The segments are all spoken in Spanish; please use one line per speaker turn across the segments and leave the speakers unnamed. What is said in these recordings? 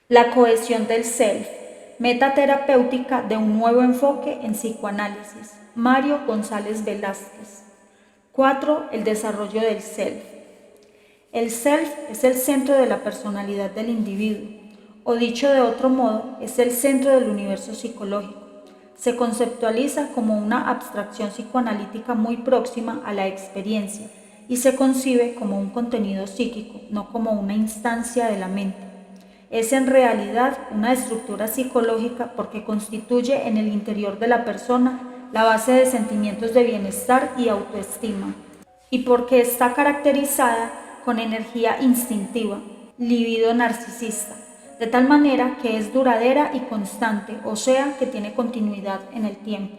La cohesión del self, metaterapéutica de un nuevo enfoque en psicoanálisis. Mario González Velázquez. 4. El desarrollo del self. El self es el centro de la personalidad del individuo, o dicho de otro modo, es el centro del universo psicológico. Se conceptualiza como una abstracción psicoanalítica muy próxima a la experiencia y se concibe como un contenido psíquico, no como una instancia de la mente. Es en realidad una estructura psicológica porque constituye en el interior de la persona la base de sentimientos de bienestar y autoestima, y porque está caracterizada con energía instintiva, libido narcisista, de tal manera que es duradera y constante, o sea, que tiene continuidad en el tiempo.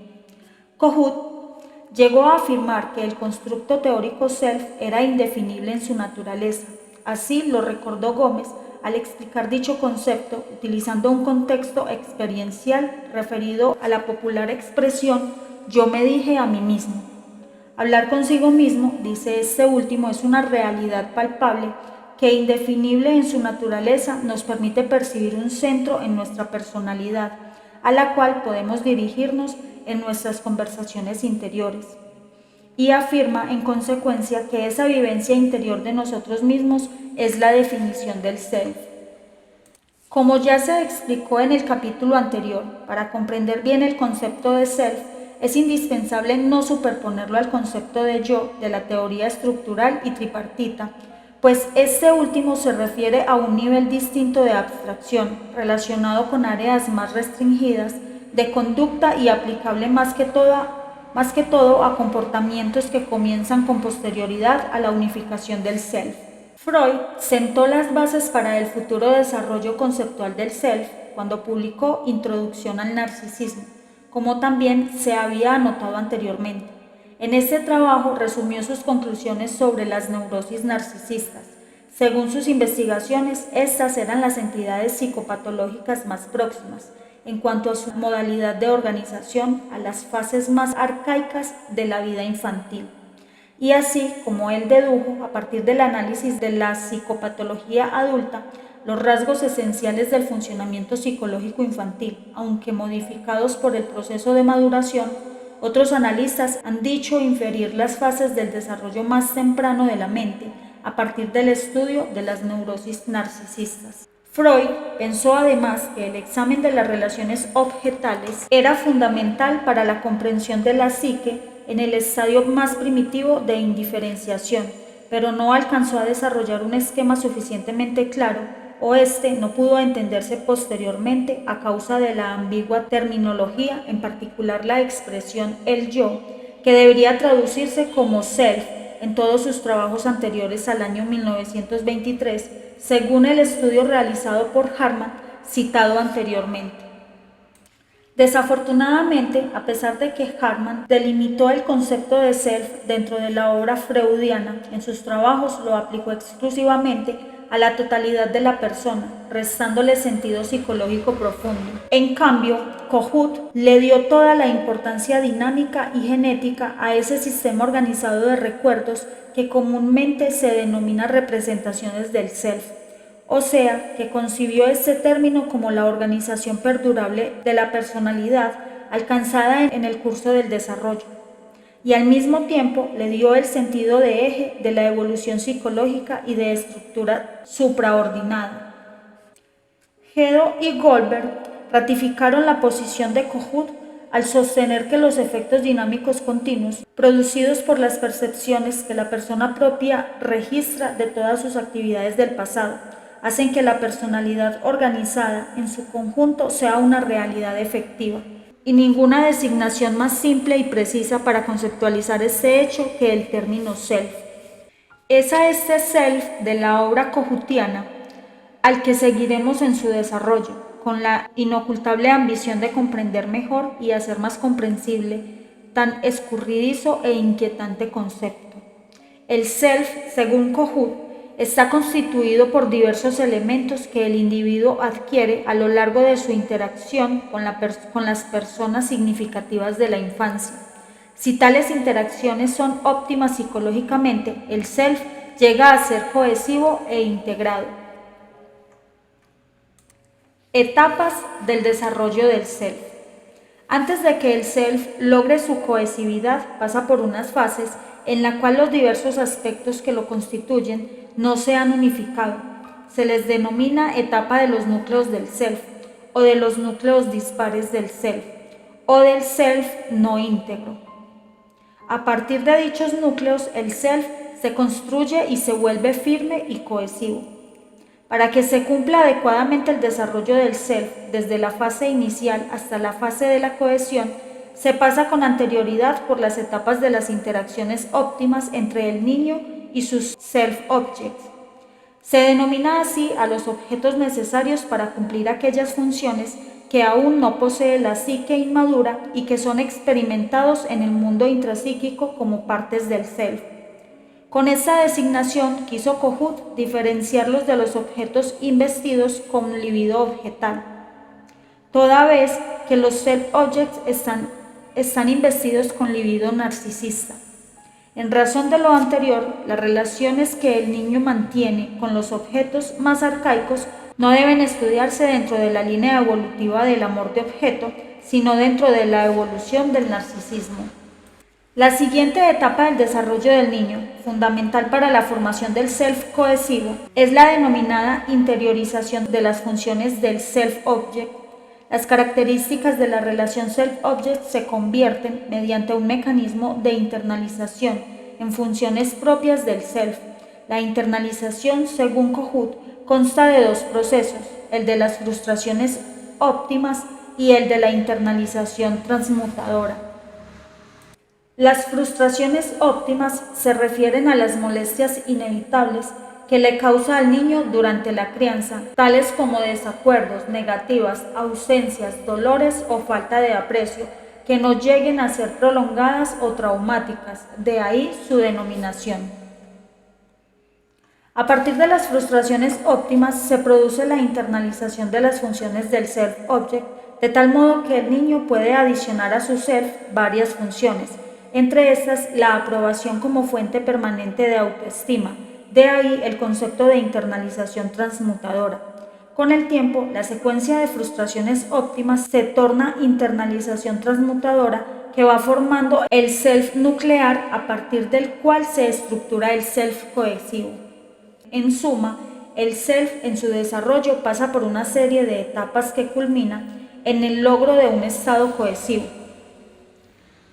Kohut llegó a afirmar que el constructo teórico self era indefinible en su naturaleza. Así lo recordó Gómez al explicar dicho concepto utilizando un contexto experiencial referido a la popular expresión yo me dije a mí mismo. Hablar consigo mismo, dice este último, es una realidad palpable que, indefinible en su naturaleza, nos permite percibir un centro en nuestra personalidad, a la cual podemos dirigirnos en nuestras conversaciones interiores. Y afirma, en consecuencia, que esa vivencia interior de nosotros mismos es la definición del self. Como ya se explicó en el capítulo anterior, para comprender bien el concepto de self, es indispensable no superponerlo al concepto de yo de la teoría estructural y tripartita, pues este último se refiere a un nivel distinto de abstracción, relacionado con áreas más restringidas de conducta y aplicable más que todo a comportamientos que comienzan con posterioridad a la unificación del self. Freud sentó las bases para el futuro desarrollo conceptual del self cuando publicó Introducción al Narcisismo, como también se había anotado anteriormente. En este trabajo resumió sus conclusiones sobre las neurosis narcisistas. Según sus investigaciones, estas eran las entidades psicopatológicas más próximas, en cuanto a su modalidad de organización, a las fases más arcaicas de la vida infantil. Y así como él dedujo, a partir del análisis de la psicopatología adulta, los rasgos esenciales del funcionamiento psicológico infantil, aunque modificados por el proceso de maduración, otros analistas han dicho inferir las fases del desarrollo más temprano de la mente a partir del estudio de las neurosis narcisistas. Freud pensó además que el examen de las relaciones objetales era fundamental para la comprensión de la psique en el estadio más primitivo de indiferenciación, pero no alcanzó a desarrollar un esquema suficientemente claro o este no pudo entenderse posteriormente a causa de la ambigua terminología, en particular la expresión el yo, que debería traducirse como self en todos sus trabajos anteriores al año 1923, según el estudio realizado por Hartman citado anteriormente. Desafortunadamente, a pesar de que Hartman delimitó el concepto de self dentro de la obra freudiana, en sus trabajos lo aplicó exclusivamente a la totalidad de la persona, restándole sentido psicológico profundo. En cambio, Kohut le dio toda la importancia dinámica y genética a ese sistema organizado de recuerdos que comúnmente se denomina representaciones del self. O sea, que concibió este término como la organización perdurable de la personalidad alcanzada en el curso del desarrollo, y al mismo tiempo le dio el sentido de eje de la evolución psicológica y de estructura supraordinada. Hedo y Goldberg ratificaron la posición de Kohut al sostener que los efectos dinámicos continuos, producidos por las percepciones que la persona propia registra de todas sus actividades del pasado, hacen que la personalidad organizada en su conjunto sea una realidad efectiva, y ninguna designación más simple y precisa para conceptualizar este hecho que el término self. Es a este self de la obra kohutiana al que seguiremos en su desarrollo, con la inocultable ambición de comprender mejor y hacer más comprensible tan escurridizo e inquietante concepto. El self, según Kohut, está constituido por diversos elementos que el individuo adquiere a lo largo de su interacción con las personas significativas de la infancia. Si tales interacciones son óptimas psicológicamente, el self llega a ser cohesivo e integrado. Etapas del desarrollo del self. Antes de que el self logre su cohesividad, pasa por unas fases en la cual los diversos aspectos que lo constituyen no se han unificado. Se les denomina etapa de los núcleos del self, o de los núcleos dispares del self, o del self no íntegro. A partir de dichos núcleos, el self se construye y se vuelve firme y cohesivo. Para que se cumpla adecuadamente el desarrollo del self desde la fase inicial hasta la fase de la cohesión, se pasa con anterioridad por las etapas de las interacciones óptimas entre el niño y sus self-objects. Se denomina así a los objetos necesarios para cumplir aquellas funciones que aún no posee la psique inmadura y que son experimentados en el mundo intrapsíquico como partes del self. Con esta designación quiso Kohut diferenciarlos de los objetos investidos con libido objetal, toda vez que los self-objects están investidos con libido narcisista. En razón de lo anterior, las relaciones que el niño mantiene con los objetos más arcaicos no deben estudiarse dentro de la línea evolutiva del amor de objeto, sino dentro de la evolución del narcisismo. La siguiente etapa del desarrollo del niño, fundamental para la formación del self cohesivo, es la denominada interiorización de las funciones del self-object. Las características de la relación self-object se convierten, mediante un mecanismo de internalización, en funciones propias del self. La internalización, según Kohut, consta de dos procesos, el de las frustraciones óptimas y el de la internalización transmutadora. Las frustraciones óptimas se refieren a las molestias inevitables que le causa al niño durante la crianza, tales como desacuerdos, negativas, ausencias, dolores o falta de aprecio, que no lleguen a ser prolongadas o traumáticas, de ahí su denominación. A partir de las frustraciones óptimas se produce la internalización de las funciones del self-object, de tal modo que el niño puede adicionar a su self varias funciones, entre estas la aprobación como fuente permanente de autoestima, de ahí el concepto de internalización transmutadora. Con el tiempo, la secuencia de frustraciones óptimas se torna internalización transmutadora, que va formando el self nuclear a partir del cual se estructura el self cohesivo. En suma, el self en su desarrollo pasa por una serie de etapas que culminan en el logro de un estado cohesivo.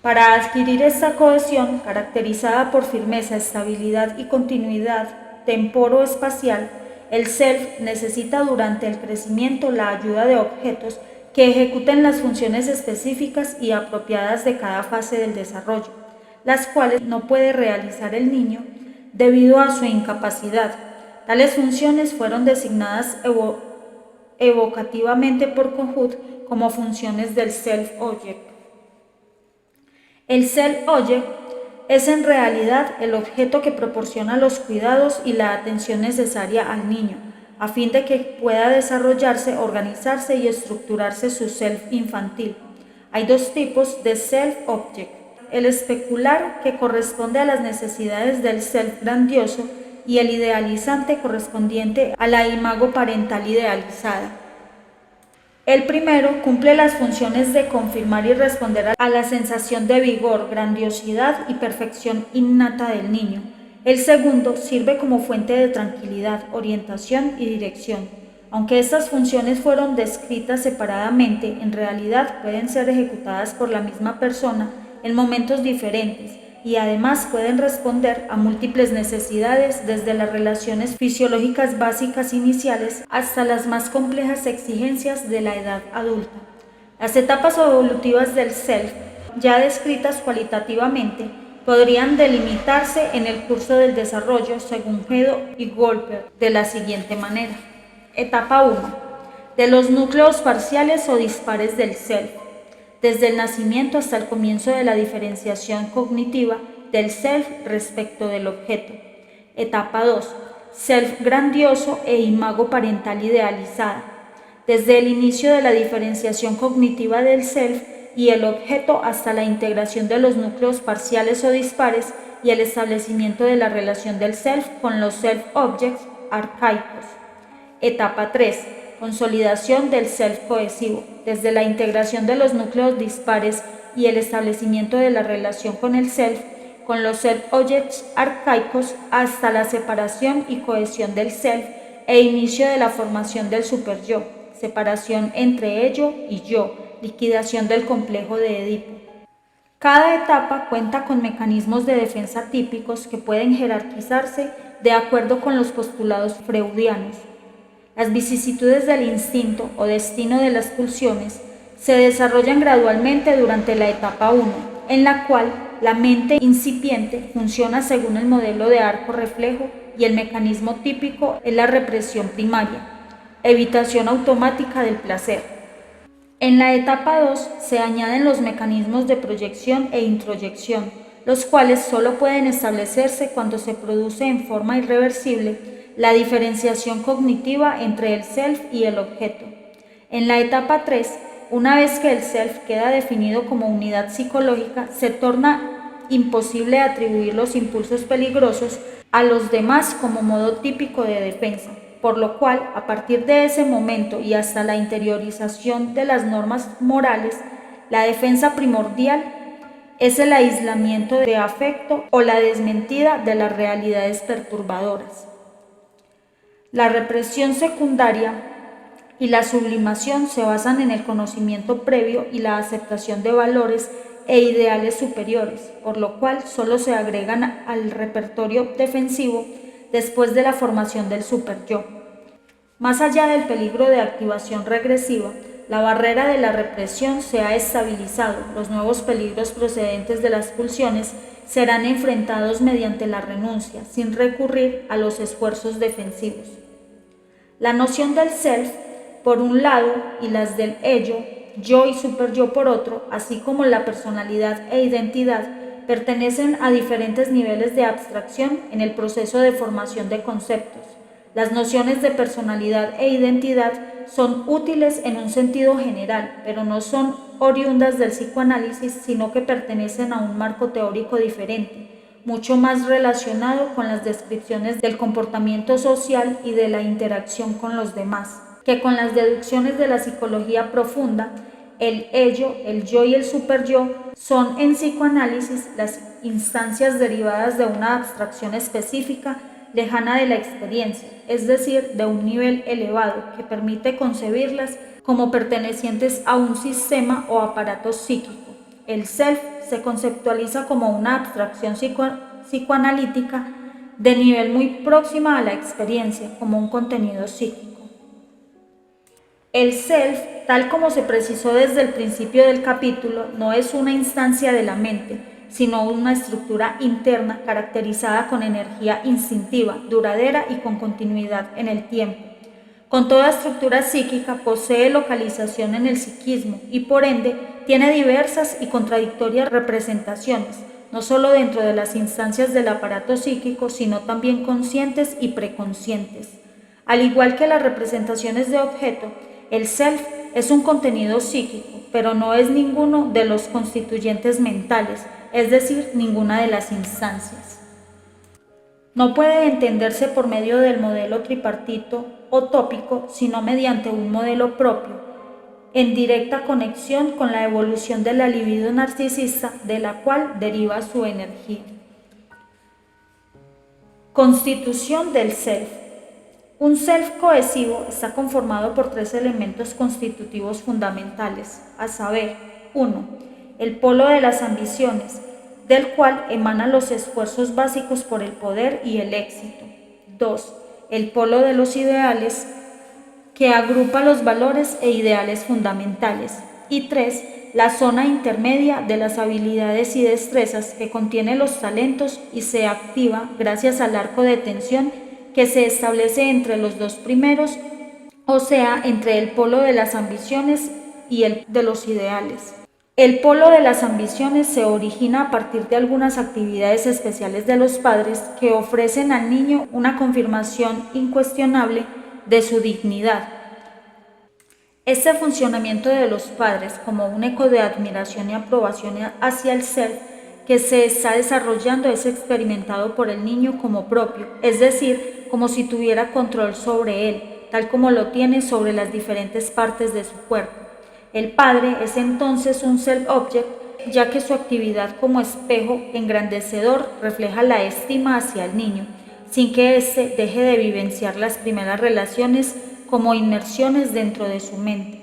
Para adquirir esta cohesión, caracterizada por firmeza, estabilidad y continuidad temporo-espacial, el self necesita durante el crecimiento la ayuda de objetos que ejecuten las funciones específicas y apropiadas de cada fase del desarrollo, las cuales no puede realizar el niño debido a su incapacidad. Tales funciones fueron designadas evocativamente por Kohut como funciones del self-object. El self-object es en realidad el objeto que proporciona los cuidados y la atención necesaria al niño, a fin de que pueda desarrollarse, organizarse y estructurarse su self infantil. Hay dos tipos de self-object: el especular, que corresponde a las necesidades del self grandioso, y el idealizante, correspondiente a la imago parental idealizada. El primero cumple las funciones de confirmar y responder a la sensación de vigor, grandiosidad y perfección innata del niño. El segundo sirve como fuente de tranquilidad, orientación y dirección. Aunque estas funciones fueron descritas separadamente, en realidad pueden ser ejecutadas por la misma persona en momentos diferentes y además pueden responder a múltiples necesidades, desde las relaciones fisiológicas básicas iniciales hasta las más complejas exigencias de la edad adulta. Las etapas evolutivas del self, ya descritas cualitativamente, podrían delimitarse en el curso del desarrollo, según Hedo y Goldberg, de la siguiente manera. Etapa 1. De los núcleos parciales o dispares del self, desde el nacimiento hasta el comienzo de la diferenciación cognitiva del self respecto del objeto. Etapa 2. Self grandioso e imago parental idealizada, desde el inicio de la diferenciación cognitiva del self y el objeto hasta la integración de los núcleos parciales o dispares y el establecimiento de la relación del self con los self-objects arcaicos. Etapa 3. consolidación del self cohesivo, desde la integración de los núcleos dispares y el establecimiento de la relación con el self, con los self-objects arcaicos, hasta la separación y cohesión del self e inicio de la formación del superyo, separación entre ello y yo, liquidación del complejo de Edipo. Cada etapa cuenta con mecanismos de defensa típicos que pueden jerarquizarse de acuerdo con los postulados freudianos. Las vicisitudes del instinto o destino de las pulsiones se desarrollan gradualmente durante la etapa 1, en la cual la mente incipiente funciona según el modelo de arco reflejo y el mecanismo típico es la represión primaria, evitación automática del placer. En la etapa 2 se añaden los mecanismos de proyección e introyección, los cuales solo pueden establecerse cuando se produce en forma irreversible la diferenciación cognitiva entre el self y el objeto. En la etapa 3, una vez que el self queda definido como unidad psicológica, se torna imposible atribuir los impulsos peligrosos a los demás como modo típico de defensa, por lo cual, a partir de ese momento y hasta la interiorización de las normas morales, la defensa primordial es el aislamiento de afecto o la desmentida de las realidades perturbadoras. La represión secundaria y la sublimación se basan en el conocimiento previo y la aceptación de valores e ideales superiores, por lo cual solo se agregan al repertorio defensivo después de la formación del superyo. Más allá del peligro de activación regresiva, la barrera de la represión se ha estabilizado. Los nuevos peligros procedentes de las pulsiones serán enfrentados mediante la renuncia, sin recurrir a los esfuerzos defensivos. La noción del self, por un lado, y las del ello, yo y superyo por otro, así como la personalidad e identidad, pertenecen a diferentes niveles de abstracción en el proceso de formación de conceptos. Las nociones de personalidad e identidad son útiles en un sentido general, pero no son oriundas del psicoanálisis, sino que pertenecen a un marco teórico diferente, mucho más relacionado con las descripciones del comportamiento social y de la interacción con los demás, que con las deducciones de la psicología profunda. El ello, el yo y el superyo son en psicoanálisis las instancias derivadas de una abstracción específica lejana de la experiencia, es decir, de un nivel elevado que permite concebirlas como pertenecientes a un sistema o aparato psíquico. El self se conceptualiza como una abstracción psicoanalítica de nivel muy próxima a la experiencia, como un contenido psíquico. El self, tal como se precisó desde el principio del capítulo, no es una instancia de la mente, sino una estructura interna caracterizada con energía instintiva, duradera y con continuidad en el tiempo. Con toda estructura psíquica posee localización en el psiquismo y por ende tiene diversas y contradictorias representaciones, no solo dentro de las instancias del aparato psíquico, sino también conscientes y preconscientes. Al igual que las representaciones de objeto, el self es un contenido psíquico, pero no es ninguno de los constituyentes mentales, es decir, ninguna de las instancias. No puede entenderse por medio del modelo tripartito o tópico, sino mediante un modelo propio, en directa conexión con la evolución de la libido narcisista, de la cual deriva su energía. Constitución del self. Un self cohesivo está conformado por tres elementos constitutivos fundamentales, a saber, 1. El polo de las ambiciones, del cual emanan los esfuerzos básicos por el poder y el éxito. 2. El polo de los ideales, que agrupa los valores e ideales fundamentales. Y 3. La zona intermedia de las habilidades y destrezas, que contiene los talentos y se activa gracias al arco de tensión que se establece entre los dos primeros, o sea, entre el polo de las ambiciones y el de los ideales. El polo de las ambiciones se origina a partir de algunas actividades especiales de los padres que ofrecen al niño una confirmación incuestionable de su dignidad. Este funcionamiento de los padres como un eco de admiración y aprobación hacia el self que se está desarrollando es experimentado por el niño como propio, es decir, como si tuviera control sobre él, tal como lo tiene sobre las diferentes partes de su cuerpo. El padre es entonces un self-object, ya que su actividad como espejo engrandecedor refleja la estima hacia el niño, sin que éste deje de vivenciar las primeras relaciones como inmersiones dentro de su mente.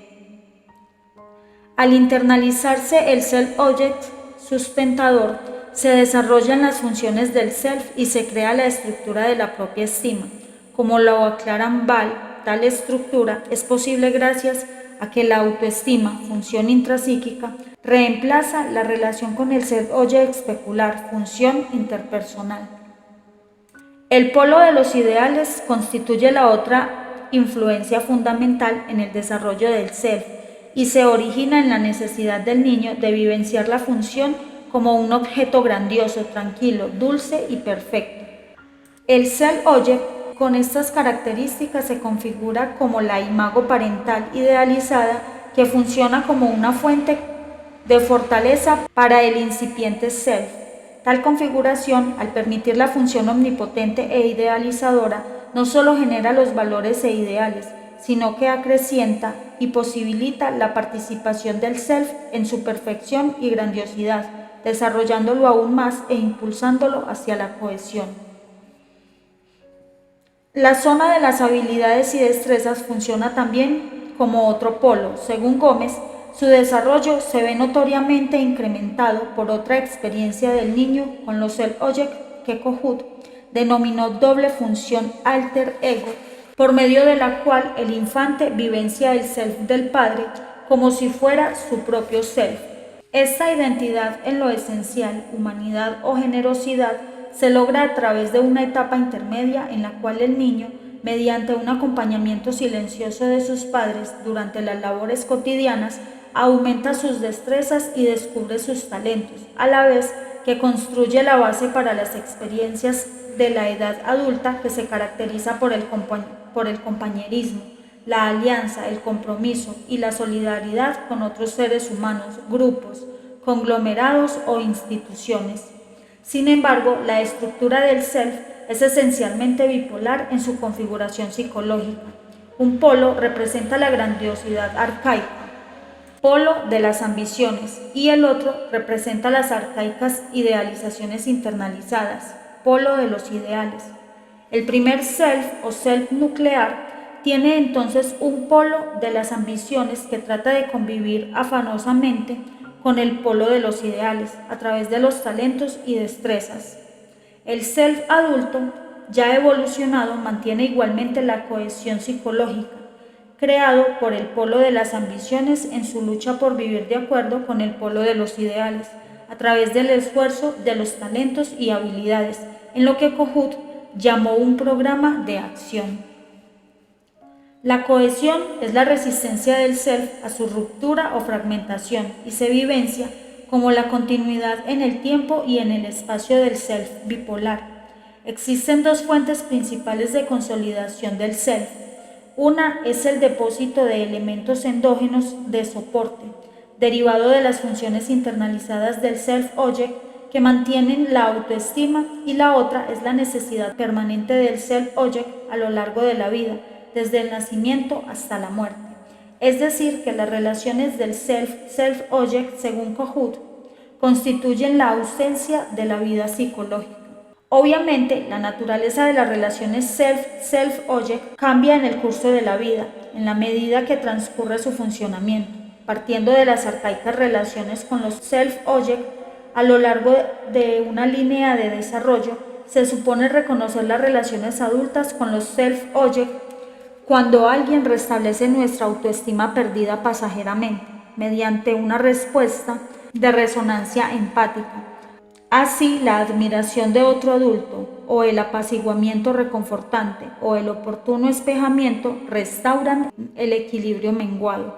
Al internalizarse el self-object sustentador, se desarrollan las funciones del self y se crea la estructura de la propia estima. Como lo aclaran Ball, tal estructura es posible gracias a que la autoestima, función intrapsíquica, reemplaza la relación con el self-object especular, función interpersonal. El polo de los ideales constituye la otra influencia fundamental en el desarrollo del self y se origina en la necesidad del niño de vivenciar la función como un objeto grandioso, tranquilo, dulce y perfecto. El self-object con estas características se configura como la imago parental idealizada que funciona como una fuente de fortaleza para el incipiente self. Tal configuración, al permitir la función omnipotente e idealizadora, no solo genera los valores e ideales, sino que acrecienta y posibilita la participación del self en su perfección y grandiosidad, desarrollándolo aún más e impulsándolo hacia la cohesión. La zona de las habilidades y destrezas funciona también como otro polo. Según Gómez, su desarrollo se ve notoriamente incrementado por otra experiencia del niño con los self-object que Kohut denominó doble función alter ego, por medio de la cual el infante vivencia el self del padre como si fuera su propio self. Esta identidad en lo esencial, humanidad o generosidad, se logra a través de una etapa intermedia en la cual el niño, mediante un acompañamiento silencioso de sus padres durante las labores cotidianas, aumenta sus destrezas y descubre sus talentos, a la vez que construye la base para las experiencias de la edad adulta que se caracteriza por el compañerismo, la alianza, el compromiso y la solidaridad con otros seres humanos, grupos, conglomerados o instituciones. Sin embargo, la estructura del self es esencialmente bipolar en su configuración psicológica. Un polo representa la grandiosidad arcaica, polo de las ambiciones, y el otro representa las arcaicas idealizaciones internalizadas, polo de los ideales. El primer self o self nuclear tiene entonces un polo de las ambiciones que trata de convivir afanosamente con el polo de los ideales a través de los talentos y destrezas. El self adulto, ya evolucionado, mantiene igualmente la cohesión psicológica, creado por el polo de las ambiciones en su lucha por vivir de acuerdo con el polo de los ideales, a través del esfuerzo de los talentos y habilidades, en lo que Kohut llamó un programa de acción. La cohesión es la resistencia del self a su ruptura o fragmentación y se vivencia como la continuidad en el tiempo y en el espacio del self bipolar. Existen dos fuentes principales de consolidación del self. Una es el depósito de elementos endógenos de soporte, derivado de las funciones internalizadas del self-object que mantienen la autoestima, y la otra es la necesidad permanente del self-object a lo largo de la vida, desde el nacimiento hasta la muerte. Es decir, que las relaciones del self-object, según Kohut, constituyen la ausencia de la vida psicológica. Obviamente, la naturaleza de las relaciones self-object cambia en el curso de la vida, en la medida que transcurre su funcionamiento. Partiendo de las arcaicas relaciones con los self-object, a lo largo de una línea de desarrollo, se supone reconocer las relaciones adultas con los self-object cuando alguien restablece nuestra autoestima perdida pasajeramente, mediante una respuesta de resonancia empática. Así, la admiración de otro adulto, o el apaciguamiento reconfortante, o el oportuno espejamiento restauran el equilibrio menguado.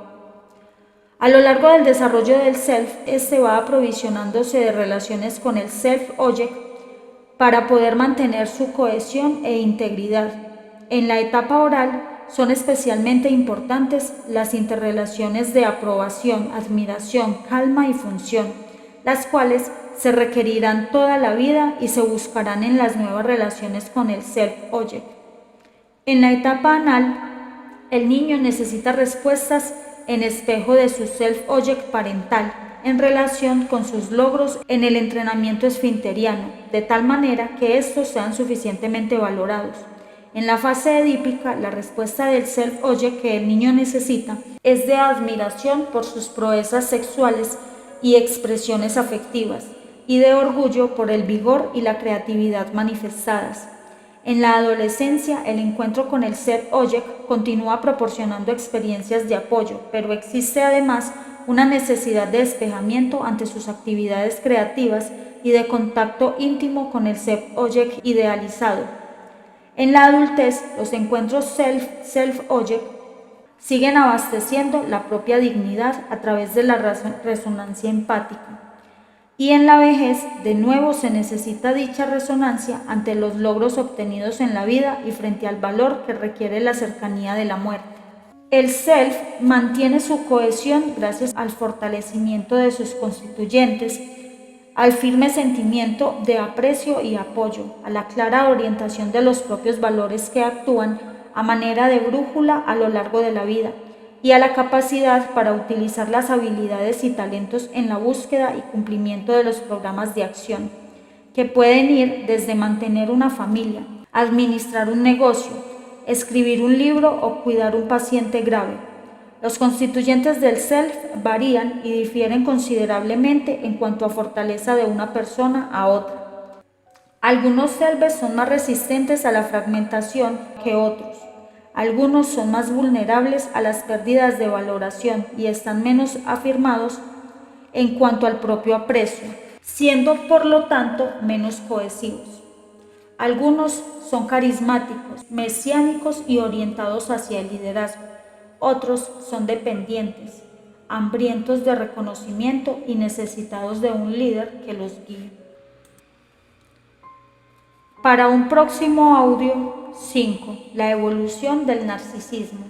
A lo largo del desarrollo del self, este va aprovisionándose de relaciones con el self-object para poder mantener su cohesión e integridad. En la etapa oral, son especialmente importantes las interrelaciones de aprobación, admiración, calma y función, las cuales se requerirán toda la vida y se buscarán en las nuevas relaciones con el self-object. En la etapa anal, El niño necesita respuestas en espejo de su self-object parental en relación con sus logros en el entrenamiento esfinteriano, de tal manera que estos sean suficientemente valorados. En la fase edípica, la respuesta del self-object que el niño necesita es de admiración por sus proezas sexuales y expresiones afectivas, y de orgullo por el vigor y la creatividad manifestadas. En la adolescencia, el encuentro con el self-object continúa proporcionando experiencias de apoyo, pero existe además una necesidad de despejamiento ante sus actividades creativas y de contacto íntimo con el self-object idealizado. En la adultez, los encuentros self-object siguen abasteciendo la propia dignidad a través de la resonancia empática. Y en la vejez, de nuevo se necesita dicha resonancia ante los logros obtenidos en la vida y frente al valor que requiere la cercanía de la muerte. El self mantiene su cohesión gracias al fortalecimiento de sus constituyentes, al firme sentimiento de aprecio y apoyo, a la clara orientación de los propios valores que actúan a manera de brújula a lo largo de la vida, y a la capacidad para utilizar las habilidades y talentos en la búsqueda y cumplimiento de los programas de acción, que pueden ir desde mantener una familia, administrar un negocio, escribir un libro o cuidar un paciente grave. Los constituyentes del self varían y difieren considerablemente en cuanto a fortaleza de una persona a otra. Algunos selves son más resistentes a la fragmentación que otros. Algunos son más vulnerables a las pérdidas de valoración y están menos afirmados en cuanto al propio aprecio, siendo por lo tanto menos cohesivos. Algunos son carismáticos, mesiánicos y orientados hacia el liderazgo. Otros son dependientes, hambrientos de reconocimiento y necesitados de un líder que los guíe. Para un próximo audio 5. La evolución del narcisismo.